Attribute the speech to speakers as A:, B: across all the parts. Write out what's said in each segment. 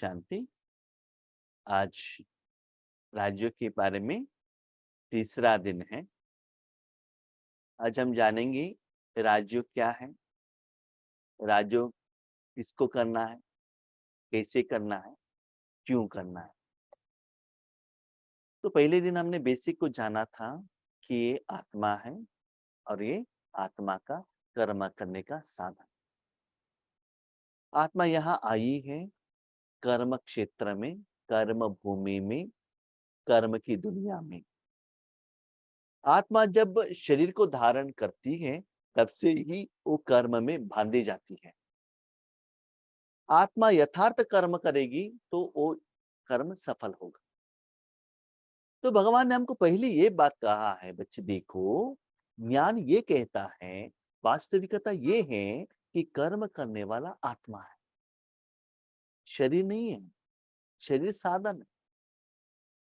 A: शांति। आज राज्यों के बारे में तीसरा दिन है। आज हम जानेंगे राज्य क्या है, राज्यों किसको करना है, कैसे करना है, क्यों करना है। तो पहले दिन हमने बेसिक को जाना था कि ये आत्मा है और ये आत्मा का कर्म करने का साधन। आत्मा यहाँ आई है कर्म क्षेत्र में, कर्म भूमि में, कर्म की दुनिया में। आत्मा जब शरीर को धारण करती है तब से ही वो कर्म में बांधी जाती है। आत्मा यथार्थ कर्म करेगी तो वो कर्म सफल होगा। तो भगवान ने हमको पहले ये बात कहा है, बच्चे देखो, ज्ञान ये कहता है, वास्तविकता ये है कि कर्म करने वाला आत्मा है, शरीर नहीं है। शरीर साधन है।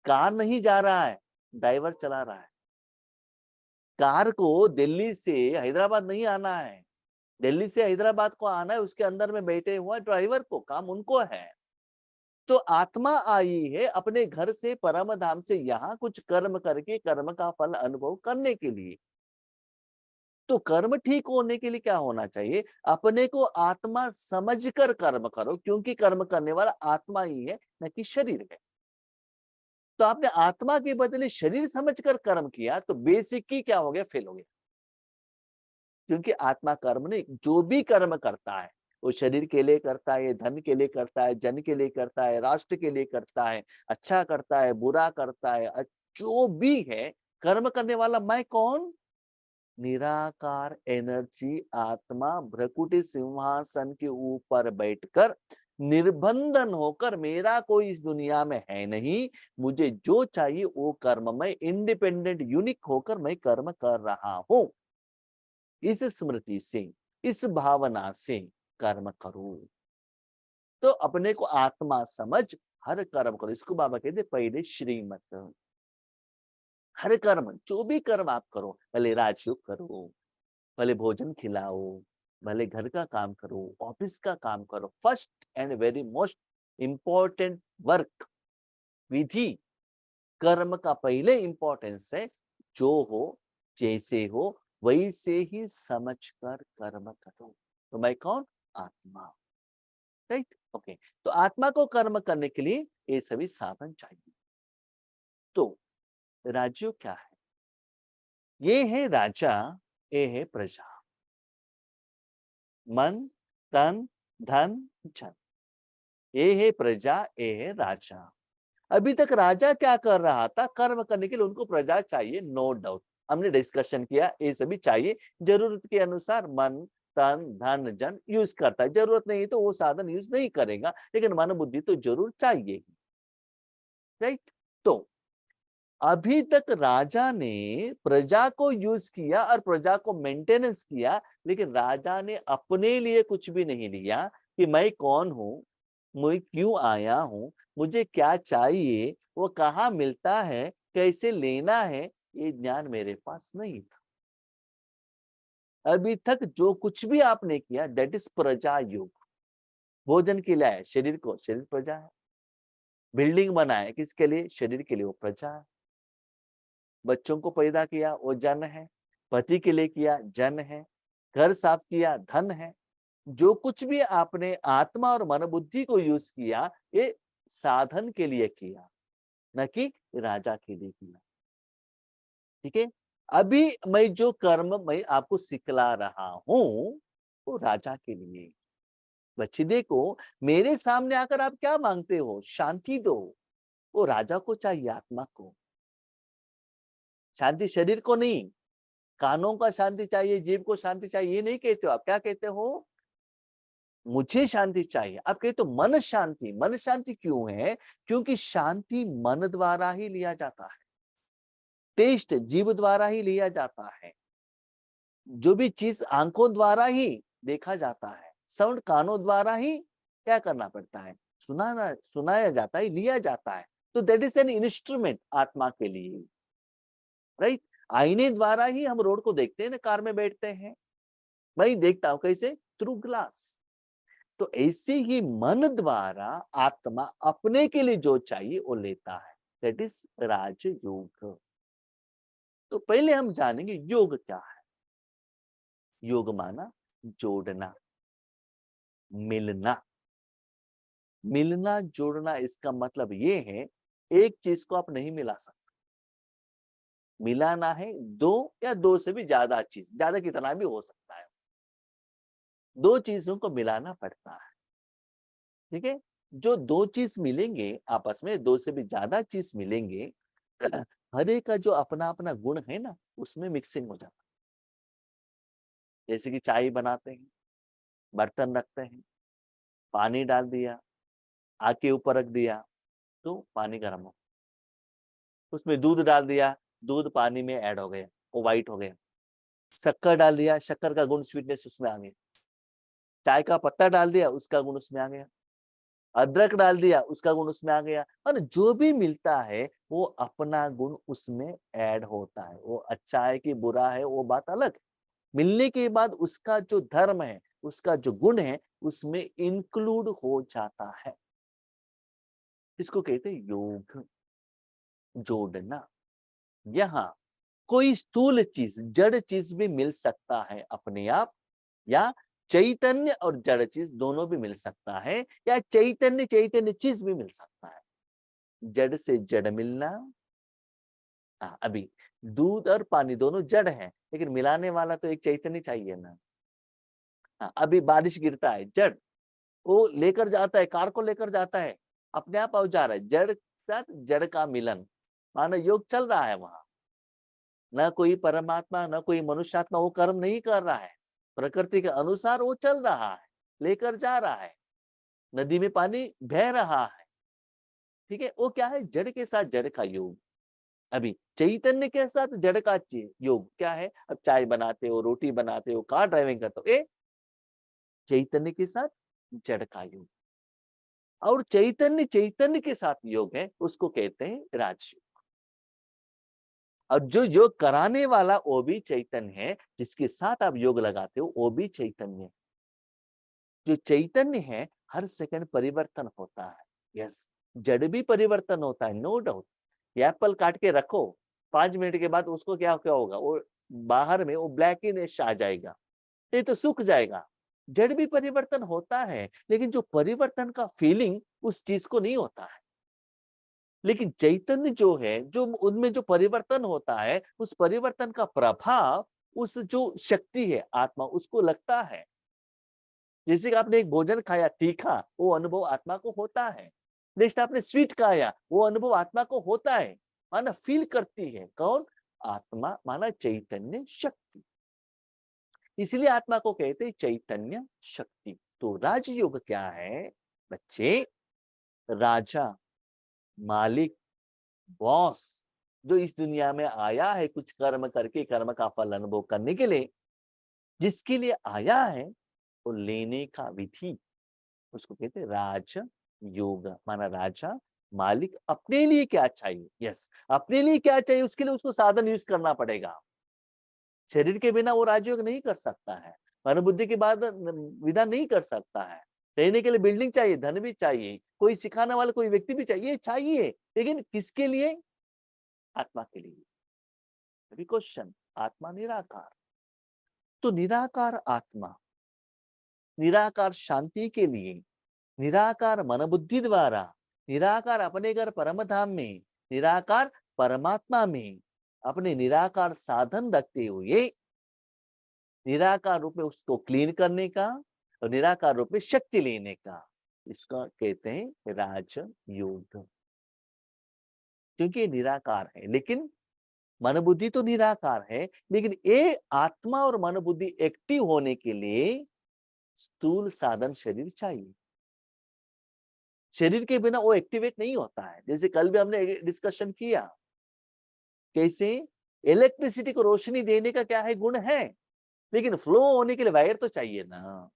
A: कार नहीं जा रहा है, ड्राइवर चला रहा है। कार को दिल्ली से हैदराबाद नहीं आना है, दिल्ली से हैदराबाद को आना है, उसके अंदर में बैठे हुआ ड्राइवर को, काम उनको है। तो आत्मा आई है अपने घर से, परम धाम से, यहाँ कुछ कर्म करके कर्म का फल अनुभव करने के लिए। तो कर्म ठीक होने के लिए क्या होना चाहिए? अपने को आत्मा समझकर कर्म करो, क्योंकि कर्म करने वाला आत्मा ही है, न कि शरीर है। तो आपने आत्मा के बदले शरीर समझकर कर्म किया तो बेसिक क्या हो गया? फेल हो गया। क्योंकि आत्मा कर्म नहीं, जो भी कर्म करता है वो शरीर के लिए करता है, धन के लिए करता है, जन के लिए करता है, राष्ट्र के लिए करता है, अच्छा करता है, बुरा करता है, जो भी है कर्म करने वाला मैं कौन? निराकार एनर्जी आत्मा भ्रकुटी सिंहासन के ऊपर बैठकर निर्बंधन होकर, मेरा कोई इस दुनिया में है नहीं, मुझे जो चाहिए वो कर्म मैं इंडिपेंडेंट यूनिक होकर मैं कर्म कर रहा हूं। इस स्मृति से, इस भावना से कर्म करो। तो अपने को आत्मा समझ हर कर्म करो। इसको बाबा कहते पहले श्रीमत। हर कर्म, जो भी कर्म आप करो, भले राजयोग करो, भले भोजन खिलाओ, भले घर का काम करो, ऑफिस का काम करो, first and very most important work, विधि, कर्म का पहले इंपॉर्टेंस है। जो हो, जैसे हो, वैसे ही समझकर कर्म करो। तो मैं कौन? आत्मा। Right, okay. तो आत्मा को कर्म करने के लिए ये सभी साधन चाहिए। तो राज्य क्या है? ये है राजा, ये है प्रजा। मन, तन, धन, जन, ये है प्रजा, ये है राजा। अभी तक राजा क्या कर रहा था? कर्म करने के लिए उनको प्रजा चाहिए, नो डाउट। हमने डिस्कशन किया, ये सभी चाहिए। जरूरत के अनुसार मन, तन, धन, जन यूज करता है। जरूरत नहीं तो वो साधन यूज नहीं करेगा, लेकिन मन बुद्धि तो जरूर चाहिए। राइट। तो अभी तक राजा ने प्रजा को यूज किया और प्रजा को मेंटेनेंस किया, लेकिन राजा ने अपने लिए कुछ भी नहीं लिया कि मैं कौन हूं, मैं क्यों आया हूं, मुझे क्या चाहिए, वो कहाँ मिलता है, कैसे लेना है, ये ज्ञान मेरे पास नहीं था। अभी तक जो कुछ भी आपने किया दैट इज प्रजा योग। भोजन खिलाया शरीर को, शरीर प्रजा है। बिल्डिंग बनाया किसके लिए? शरीर के लिए, वो प्रजा है। बच्चों को पैदा किया, वो जन है। पति के लिए किया, जन है। घर साफ किया, धन है। जो कुछ भी आपने आत्मा और मन बुद्धि को यूज किया, ये साधन के लिए किया, न कि राजा के लिए किया। ठीक है। अभी मैं जो कर्म मैं आपको सिखला रहा हूं वो राजा के लिए। बच्चे देखो, मेरे सामने आकर आप क्या मांगते हो? शांति दो। वो राजा को चाहिए, आत्मा को। शांति शरीर को नहीं। कानों का शांति चाहिए, जीव को शांति चाहिए, ये नहीं कहते हो आप। क्या कहते हो? मुझे शांति चाहिए। आप कहते हो मन शांति। मन शांति क्यों है? क्योंकि शांति मन द्वारा ही लिया जाता है, टेस्ट जीव द्वारा ही लिया जाता है, जो भी चीज आंखों द्वारा ही देखा जाता है, साउंड कानों द्वारा ही क्या करना पड़ता है? सुनाया जाता है, लिया जाता है। तो दैट इज एन इंस्ट्रूमेंट आत्मा के लिए। राइट। आईने द्वारा ही हम रोड को देखते हैं ना, कार में बैठते हैं। मैं देखता हूं कैसे? Through glass. तो ऐसे ही मन द्वारा आत्मा अपने के लिए जो चाहिए वो लेता है, दैट इज राजयोग। तो पहले हम जानेंगे योग क्या है। योग माना जोड़ना, मिलना। मिलना जोड़ना इसका मतलब ये है, एक चीज को आप नहीं मिला सकते। मिलाना है दो या दो से भी ज्यादा चीज, ज्यादा कितना भी हो सकता है, दो चीजों को मिलाना पड़ता है। ठीक है, जो दो चीज मिलेंगे आपस में, दो से भी ज्यादा चीज मिलेंगे, हर एक का जो अपना अपना गुण है ना, उसमें मिक्सिंग हो जाता है। जैसे कि चाय बनाते हैं, बर्तन रखते हैं, पानी डाल दिया, आग के ऊपर रख दिया तो पानी गर्म हो, उसमें दूध डाल दिया, दूध पानी में ऐड हो गया, वो व्हाइट हो गया। शक्कर डाल दिया, शक्कर का गुण स्वीटनेस उसमें आ गया। चाय का पत्ता डाल दिया, उसका गुण उसमें आ गया। अदरक डाल दिया, उसका गुण उसमें आ गया। और जो भी मिलता है वो अपना गुण उसमें ऐड होता है। वो अच्छा है कि बुरा है वो बात अलग है, मिलने के बाद उसका जो धर्म है, उसका जो गुण है, उसमें इंक्लूड हो जाता है। इसको कहते हैं योग, जोड़ना। यहाँ कोई स्थूल चीज, जड़ चीज भी मिल सकता है अपने आप, या चैतन्य और जड़ चीज दोनों भी मिल सकता है, या चैतन्य चैतन्य चीज भी मिल सकता है। जड़ से जड़ मिलना। अभी दूध और पानी दोनों जड़ हैं, लेकिन मिलाने वाला तो एक चैतन्य चाहिए ना। अभी बारिश गिरता है, जड़ वो लेकर जाता है, कार को लेकर जाता है, अपने आप जा रहा है। जड़ के साथ जड़ का मिलन, मानो योग चल रहा है वहां। न कोई परमात्मा न कोई मनुष्यात्मा वो कर्म नहीं कर रहा है, प्रकृति के अनुसार वो चल रहा है, लेकर जा रहा है। नदी में पानी बह रहा है। ठीक है, वो क्या है, जड़ के साथ जड़ का योग। अभी चैतन्य के साथ जड़ का योग क्या है, अब चाय बनाते हो, रोटी बनाते हो, कार ड्राइविंग करते हो, चैतन्य के साथ जड़ का योग। और चैतन्य चैतन्य के साथ योग है, उसको कहते हैं राजयोग। और जो योग कराने वाला वो भी चैतन्य है, जिसके साथ आप योग लगाते हो वो भी चैतन्य है। जो चैतन्य है हर सेकंड परिवर्तन होता है। यस, जड़ भी परिवर्तन होता है, नो डाउट। एप्पल काट के रखो, 5 मिनट के बाद उसको क्या क्या होगा, वो बाहर में वो ब्लैकिश आ जाएगा, नहीं तो सूख जाएगा। जड़ भी परिवर्तन होता है, लेकिन जो परिवर्तन का फीलिंग उस चीज को नहीं होता है। लेकिन चैतन्य जो है, जो उनमें जो परिवर्तन होता है, उस परिवर्तन का प्रभाव उस जो शक्ति है आत्मा उसको लगता है। जैसे कि आपने एक भोजन खाया तीखा, वो अनुभव आत्मा को होता है। नेक्स्ट आपने स्वीट खाया, वो अनुभव आत्मा को होता है, माना फील करती है। कौन? आत्मा, माना चैतन्य शक्ति। इसलिए आत्मा को कहते हैं चैतन्य शक्ति। तो राजयोग क्या है बच्चे? राजा, मालिक, बॉस, जो इस दुनिया में आया है कुछ कर्म करके कर्म का फल अनुभव करने के लिए, जिसके लिए आया है वो लेने का विधि, उसको कहते हैं राज योग। माना राजा मालिक अपने लिए क्या चाहिए, यस, अपने लिए क्या चाहिए उसके लिए उसको साधन यूज करना पड़ेगा। शरीर के बिना वो राजयोग नहीं कर सकता है, मन बुद्धि के बाद विधान नहीं कर सकता है। रहने के लिए बिल्डिंग चाहिए, धन भी चाहिए, कोई सिखाने वाला कोई व्यक्ति भी चाहिए, लेकिन किसके लिए? आत्मा के लिए। अभी क्वेश्चन, आत्मा निराकार, तो निराकार आत्मा निराकार शांति के लिए, निराकार मन बुद्धि द्वारा, निराकार अपने घर परम धाम में, निराकार परमात्मा में अपने निराकार साधन रखते हुए निराकार रूप में उसको क्लीन करने का और निराकार रूप में शक्ति लेने का, इसका कहते हैं राजयोग। क्योंकि ये निराकार है, लेकिन मन बुद्धि तो निराकार है, लेकिन ये आत्मा और मन बुद्धि एक्टिव होने के लिए स्थूल साधन शरीर चाहिए। शरीर के बिना वो एक्टिवेट नहीं होता है। जैसे कल भी हमने डिस्कशन किया, कैसे इलेक्ट्रिसिटी को रोशनी देने का क्या है, गुण है, लेकिन फ्लो होने के लिए वायर तो चाहिए ना,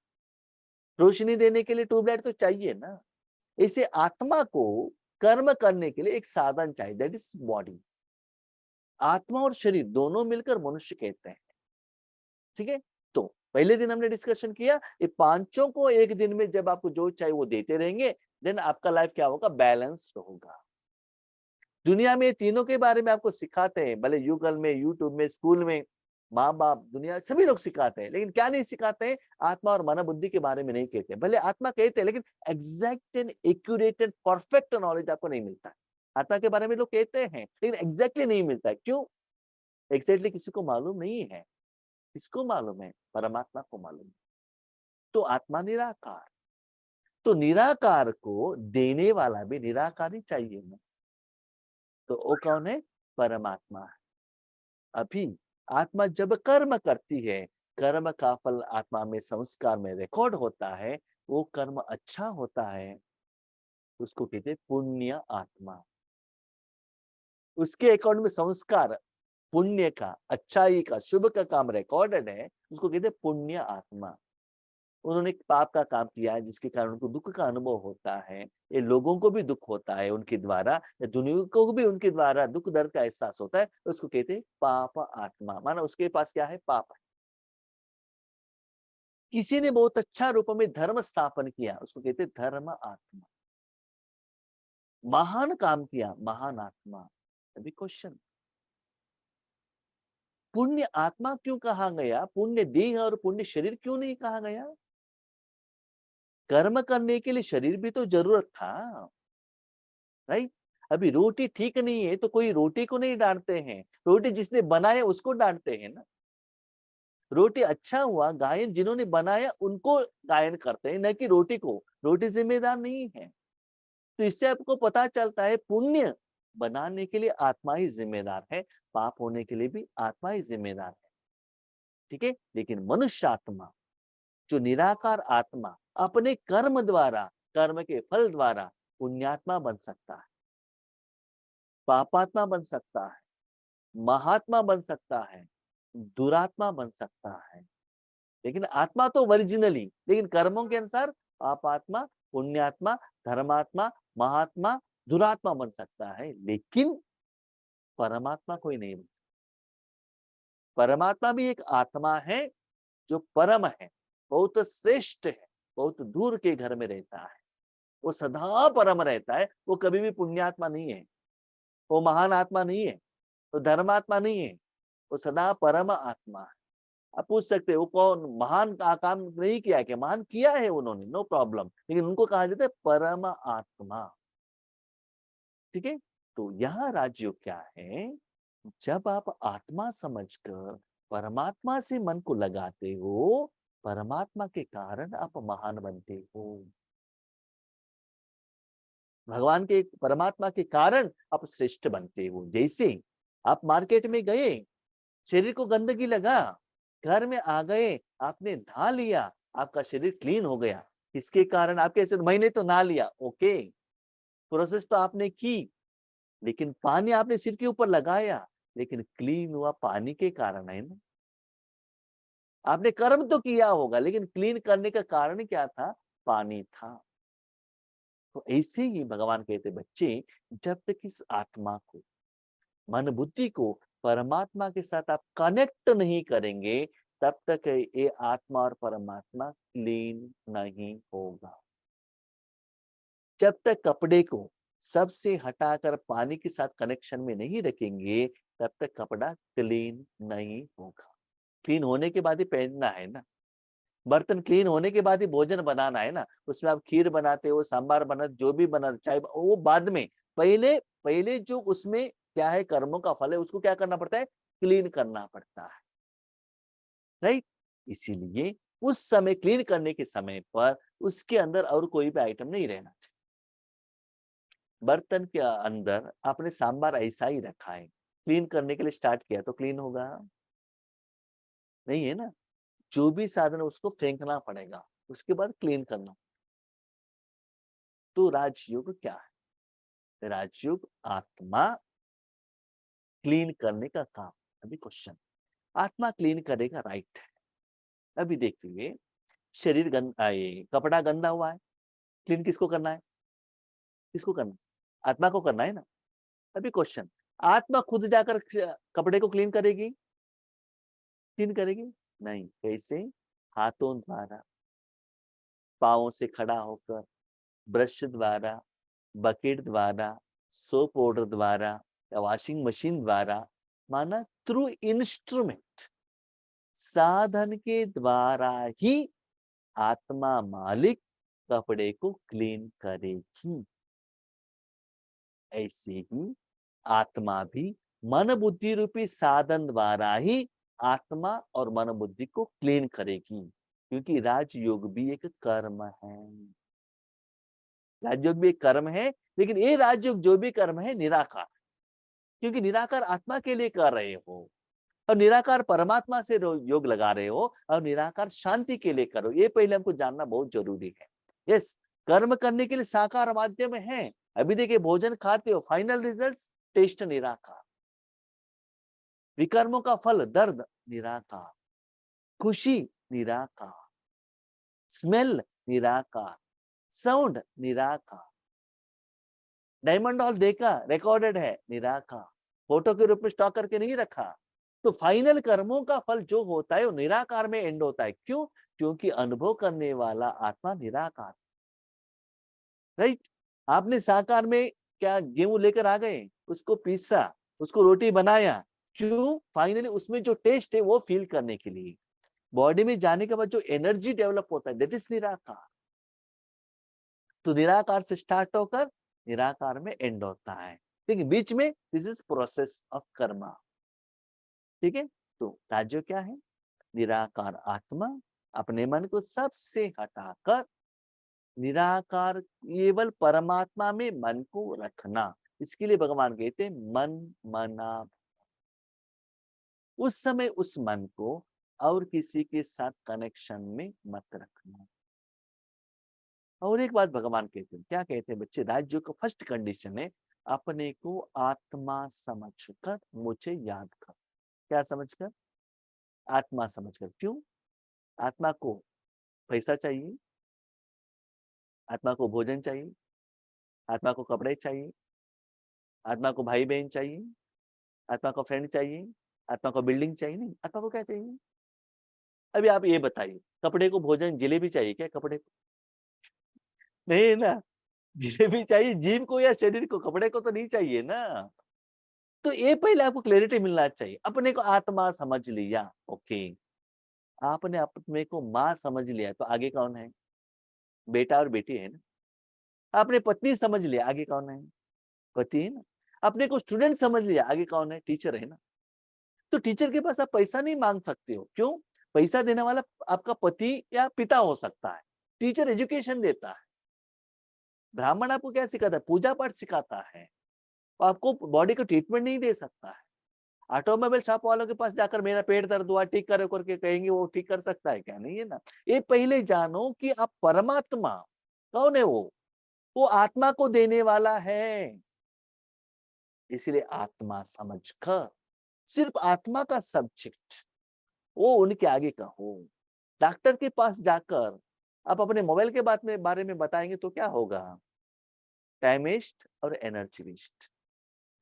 A: रोशनी देने के लिए ट्यूबलाइट तो चाहिए ना। इसे आत्मा को कर्म करने के लिए एक साधन चाहिए, दैट इज बॉडी। आत्मा और शरीर दोनों मिलकर मनुष्य कहते हैं। ठीक है, तो पहले दिन हमने डिस्कशन किया, ये पांचों को एक दिन में जब आपको जो चाहिए वो देते रहेंगे, देन आपका लाइफ क्या होगा, बैलेंस्ड होगा। दुनिया में तीनों के बारे में आपको सिखाते हैं, भले गूगल में, यूट्यूब में, स्कूल में, माँ बाप, दुनिया, सभी लोग सिखाते हैं, लेकिन क्या नहीं सिखाते हैं, आत्मा और मन बुद्धि के बारे में नहीं कहते। भले आत्मा कहते हैं, लेकिन exact and accurate and perfect knowledge आपको नहीं मिलता है। आत्मा के बारे में लोग कहते हैं, लेकिन एग्जैक्टली नहीं मिलता है। क्यों? एग्जैक्टली किसी को मालूम नहीं है। किसको मालूम है? परमात्मा को मालूम है। तो आत्मा निराकार, तो निराकार को देने वाला भी निराकार ही चाहिए ना। तो वो कौन है? परमात्मा है। अभी आत्मा जब कर्म करती है, कर्म का फल आत्मा में, संस्कार में रिकॉर्ड होता है, वो कर्म अच्छा होता है, उसको कहते हैं पुण्य आत्मा। उसके अकाउंट में संस्कार, पुण्य का, अच्छाई का, शुभ का काम रिकॉर्डेड है, उसको कहते हैं पुण्य आत्मा। उन्होंने एक पाप का काम किया है जिसके कारण उनको दुख का अनुभव होता है, ये लोगों को भी दुख होता है उनके द्वारा, या दुनिया को भी उनके द्वारा दुख दर्द का एहसास होता है, उसको कहते हैं पाप आत्मा। माना उसके पास क्या है? पाप है। किसी ने बहुत अच्छा रूप में धर्म स्थापन किया, उसको कहते हैं धर्म आत्मा। महान काम किया, महान आत्मा। अभी क्वेश्चन, पुण्य आत्मा क्यों कहा गया? पुण्य देह और पुण्य शरीर क्यों नहीं कहा गया? कर्म करने के लिए शरीर भी तो जरूरत था, राइट? अभी रोटी ठीक नहीं है तो कोई रोटी को नहीं डांटते हैं, रोटी जिसने बनाया उसको डांटते हैं ना। रोटी अच्छा हुआ, गायन जिन्होंने बनाया उनको गायन करते हैं, न कि रोटी को। रोटी जिम्मेदार नहीं है। तो इससे आपको पता चलता है पुण्य बनाने के लिए आत्मा ही जिम्मेदार है, पाप होने के लिए भी आत्मा ही जिम्मेदार है। ठीक है, लेकिन मनुष्य आत्मा, जो निराकार आत्मा, अपने कर्म द्वारा, कर्म के फल द्वारा पुण्यात्मा बन सकता है, पापात्मा बन सकता है, महात्मा बन सकता है, दुरात्मा बन सकता है। लेकिन आत्मा तो ओरिजिनली, लेकिन कर्मों के अनुसार पापात्मा, पुण्यात्मा, धर्मात्मा, महात्मा, दुरात्मा बन सकता है, लेकिन परमात्मा कोई नहीं बन सकता। परमात्मा भी एक आत्मा है जो परम है, बहुत श्रेष्ठ है, बहुत दूर के घर में रहता है, वो सदा परम रहता है, वो कभी भी पुण्यात्मा नहीं है, वो महान आत्मा नहीं है, वो धर्मात्मा नहीं है, वो सदा परम आत्मा है। आप पूछ सकते हैं वो कौन महान का काम नहीं किया है? क्या महान किया है उन्होंने, नो प्रॉब्लम, लेकिन उनको कहा जाता है परम आत्मा। ठीक है, तो यहाँ राजयोग क्या है? जब आप आत्मा समझकर परमात्मा से मन को लगाते हो, परमात्मा के कारण आप महान बनते हो। भगवान के, परमात्मा के कारण आप श्रेष्ठ बनते हो। जैसे आप मार्केट में गए, शरीर को गंदगी लगा, घर में आ गए, आपने नहा लिया, आपका शरीर क्लीन हो गया। इसके कारण आपके ऐसे, मैंने तो नहा लिया, ओके, प्रोसेस तो आपने की, लेकिन पानी आपने सिर के ऊपर लगाया, लेकिन क्लीन हुआ पानी के कारण है ना। आपने कर्म तो किया होगा, लेकिन क्लीन करने का कारण क्या था? पानी था। तो ऐसे ही भगवान कहते, बच्चे, जब तक इस आत्मा को, मन बुद्धि को परमात्मा के साथ आप कनेक्ट नहीं करेंगे, तब तक ये आत्मा और परमात्मा क्लीन नहीं होगा। जब तक कपड़े को सबसे हटाकर पानी के साथ कनेक्शन में नहीं रखेंगे, तब तक कपड़ा क्लीन नहीं होगा। क्लीन होने के बाद ही पहनना है ना। बर्तन क्लीन होने के बाद ही भोजन बनाना है ना। उसमें आप खीर बनाते हो, सांबार बनाते, जो भी बनाते, चाहे वो बाद में, पहले पहले जो उसमें क्या है, कर्मों का फल है, उसको क्या करना पड़ता है? क्लीन करना पड़ता है, राइट? इसीलिए उस समय, क्लीन करने के समय पर उसके अंदर और कोई भी आइटम नहीं रहना चाहिए। बर्तन के अंदर आपने सांबार ऐसा ही रखा है, क्लीन करने के लिए स्टार्ट किया तो क्लीन होगा? नहीं है ना। जो भी साधन है उसको फेंकना पड़ेगा, उसके बाद क्लीन करना। तो राजयोग क्या है? राजयोग आत्मा क्लीन करने का काम। अभी क्वेश्चन, आत्मा क्लीन करेगा, राइट है। अभी देखिए, शरीर गंदा, ये कपड़ा गंदा हुआ है, क्लीन किसको करना है? किसको करना है? आत्मा को करना है ना। अभी क्वेश्चन, आत्मा खुद जाकर कपड़े को क्लीन करेगी? क्लीन करेगी नहीं। कैसे? हाथों द्वारा, पाँवों से खड़ा होकर, ब्रश द्वारा, बकेट द्वारा, सोप पाउडर द्वारा या वॉशिंग मशीन द्वारा, माना थ्रू इंस्ट्रूमेंट, साधन के द्वारा ही आत्मा मालिक कपड़े को क्लीन करेगी। ऐसे ही आत्मा भी मन बुद्धि रूपी साधन द्वारा ही आत्मा और मन बुद्धि को क्लीन करेगी, क्योंकि राजयोग भी एक कर्म है। राजयोग भी एक कर्म है, लेकिन ये राजयोग जो भी कर्म है निराकार, क्योंकि निराकार आत्मा के लिए कर रहे हो और निराकार परमात्मा से योग लगा रहे हो और निराकार शांति के लिए करो। ये पहले हमको जानना बहुत जरूरी है। यस, कर्म करने के लिए साकार माध्यम है। अभी देखिए, भोजन खाते हो, फाइनल रिजल्ट टेस्ट निराकार, विकर्मों का फल दर्द निराकार, खुशी निराकार, स्मेल निराकार, साउंड निराकार, डायमंड हॉल देखा, रिकॉर्डेड है, निराकार, फोटो के रूप में स्टॉक करके नहीं रखा। तो फाइनल कर्मों का फल जो होता है वो निराकार में एंड होता है। क्यों? क्योंकि अनुभव करने वाला आत्मा निराकार, राइट। आपने साकार में क्या गेहूं लेकर आ गए, उसको पीसा, उसको रोटी बनाया, क्यों? फाइनली उसमें जो टेस्ट है वो फील करने के लिए। बॉडी में जाने के बाद जो एनर्जी डेवलप होता है, दैट इज निराकार। तो निराकार से स्टार्ट होकर निराकार में एंड होता है, लेकिन बीच में this is process of Karma. ठीक है, तो राज्य क्या है? निराकार आत्मा अपने मन को सबसे हटाकर निराकार केवल परमात्मा में मन को रखना। इसके लिए भगवान कहते हैं मन मना। उस समय उस मन को और किसी के साथ कनेक्शन में मत रखना। और एक बात भगवान कहते हैं, क्या कहते हैं बच्चे? राज्य का फर्स्ट कंडीशन है अपने को आत्मा समझकर मुझे याद कर। क्या समझकर? आत्मा समझकर। क्यों? आत्मा को पैसा चाहिए, आत्मा को भोजन चाहिए, आत्मा को कपड़े चाहिए, आत्मा को भाई बहन चाहिए, आत्मा को फ्रेंड चाहिए, आत्मा को बिल्डिंग चाहिए। नहीं, आत्मा को क्या चाहिए? अभी आप ये बताइए, कपड़े को भोजन जिलेबी चाहिए क्या? कपड़े को नहीं ना, जिलेबी चाहिए जीव को या शरीर को, कपड़े को तो नहीं चाहिए ना। तो ये पहले आपको क्लैरिटी मिलना चाहिए। अपने को आत्मा समझ लिया, ओके, आपने अपने को माँ समझ लिया, तो आगे कौन है? बेटा और बेटी है ना। आपने पत्नी समझ लिया, आगे कौन है? पति है ना। अपने को स्टूडेंट समझ लिया, आगे कौन है? टीचर है ना। तो टीचर के पास आप पैसा नहीं मांग सकते हो। क्यों? पैसा देने वाला आपका पति या पिता हो सकता है, टीचर एजुकेशन देता है। ब्राह्मण आपको क्या सिखाता है? पूजा पाठ सिखाता है। तो आपको बॉडी को ट्रीटमेंट नहीं दे सकता है। ऑटोमोबाइल शॉप वालों के पास जाकर मेरा पेट दर्द हुआ ठीक करो करके कहेंगे, वो ठीक कर सकता है क्या? नहीं है ना। ये पहले जानो कि आप परमात्मा कौन है। वो आत्मा को देने वाला है। इसलिए आत्मा समझकर सिर्फ आत्मा का सब्जेक्ट वो उनके आगे का हो। डॉक्टर के पास जाकर आप अपने मोबाइल के बारे में बताएंगे तो क्या होगा? टाइम वेस्ट और एनर्जी वेस्ट,